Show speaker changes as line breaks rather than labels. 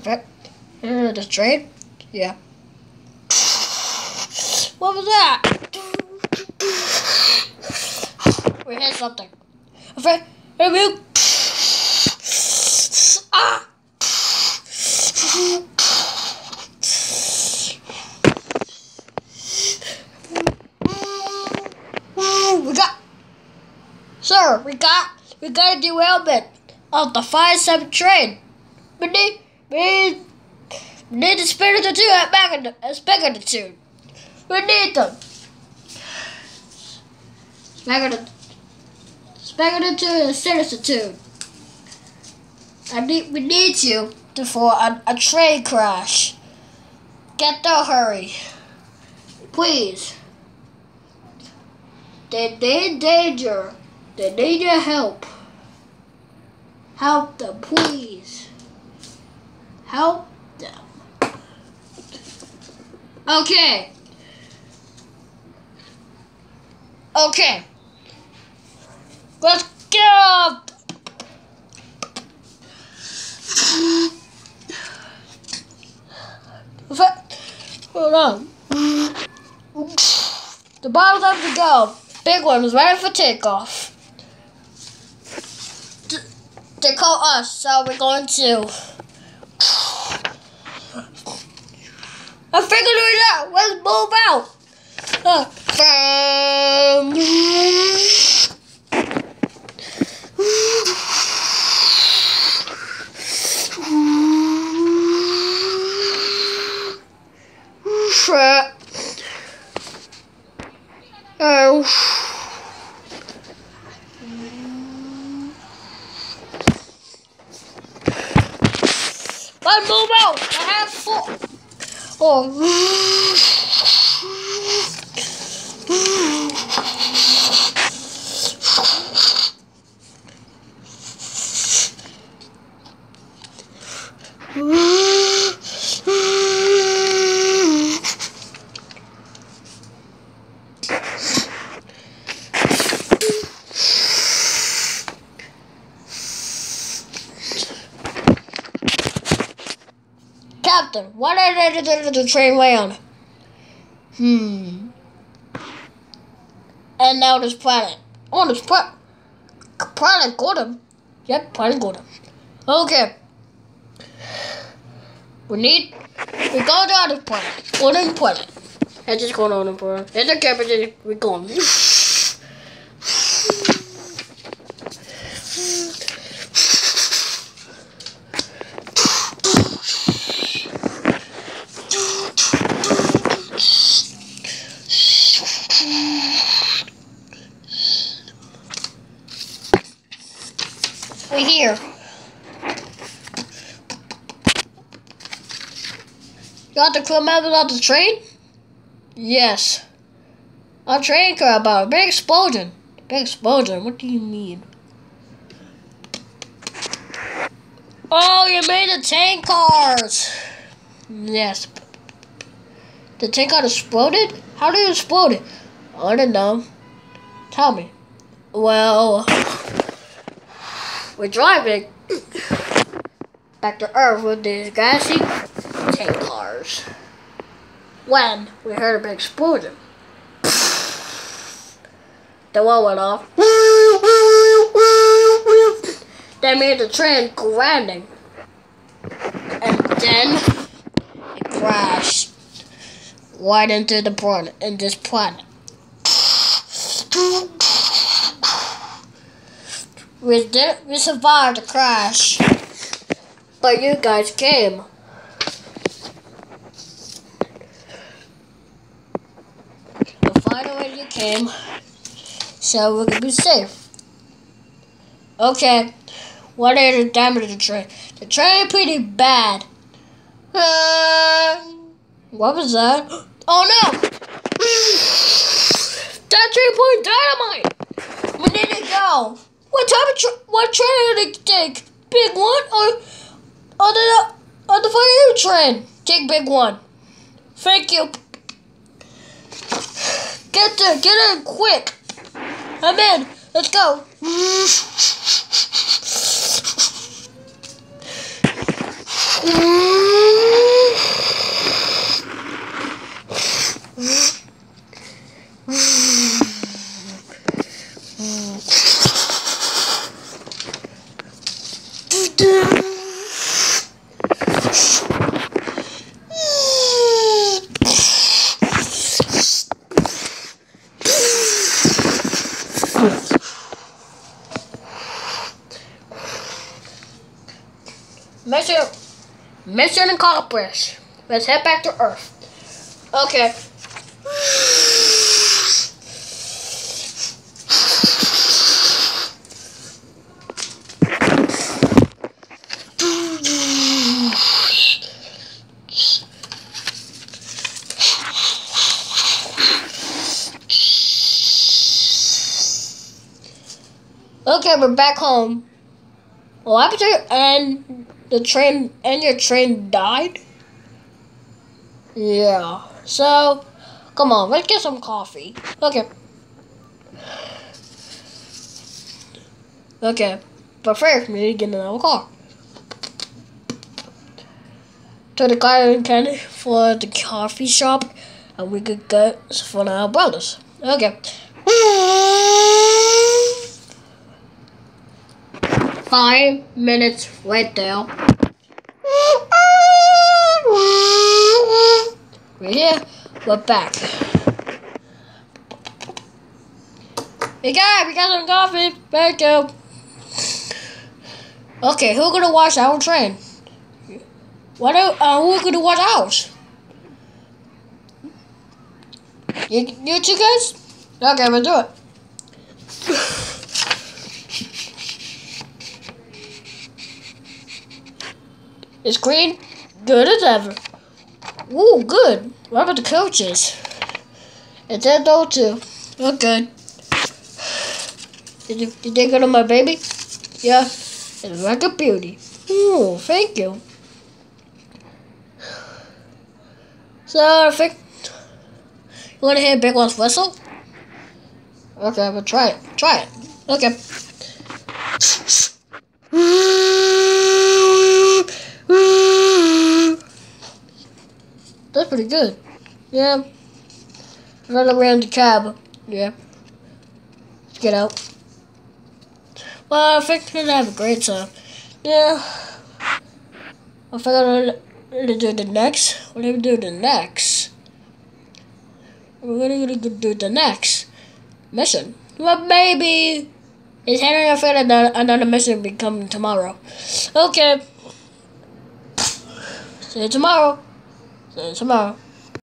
Okay. The train? Yeah. What was that? We hit something. Okay. Hey, you. Ah! Sir, we got a derailment of the 5-7 train. We need the spirit of two at magnitude. We need them. Magnitude and certitude. We need you for a train crash. Get there, hurry. Please. They're in danger. They need your help. Help them, please. Help them. Okay. Okay. Let's go. Hold on. The bottle's have to go. Big one was ready for takeoff. They call us, so we're going to. I figured it out. Let's move out. Let's move out. I have 4. Captain, what did the train land? And now this planet. Oh, this planet Gordon. Yep, planet Gordon. Okay. We go down this planet. Gordon planet. It's just going on the planet. It's a capital. We're going. We're here. Got the crew members on the train? Yes. A train car about a big explosion. Big explosion? What do you mean? Oh, you made the tank cars. Yes. The tank car exploded? How did it explode? I don't know. Tell me. Well, we're driving back to Earth with these gassy tank cars when we heard a big explosion. The one went off. That made the train landing, and then it crashed right into the planet. This planet. We survived the crash, but you guys came. Finally you came, so we can be safe. Okay, what is the damage to the train? The train pretty bad. What was that? Oh no! That train put dynamite! We need to go. What train did they take? Big one or the fire train? Take big one. Thank you. Get in quick. I'm in. Let's go. Mission accomplished. Let's head back to Earth. Okay. Okay, we're back home. What happened to you? And your train died? Yeah. So, come on, let's get some coffee. Okay. Okay. But first, we need to get another car. To the car candy for the coffee shop, and we could get for our brothers. Okay. 5 minutes later. We're here. We're back. Hey guys, we got some coffee. Thank you. Okay, who's gonna watch our train? Who's gonna watch ours? You two guys? Okay, we'll do it. It's green, good as ever. Ooh, good. What about the coaches? It's that though too. Oh, good. Did they go to my baby? Yeah, it's like a beauty. Ooh, thank you. So I think you wanna hear Big One's whistle? Okay, we'll try it. Try it. Okay. That's pretty good. Yeah. Run around the cab. Yeah. Let's get out. Well, I think we're gonna have a great time. Yeah. I think I'm gonna do the next. What do we do the next? We're gonna do the next mission. Well, maybe it's Henry. I think another mission will be coming tomorrow. Okay. See you tomorrow. See you tomorrow.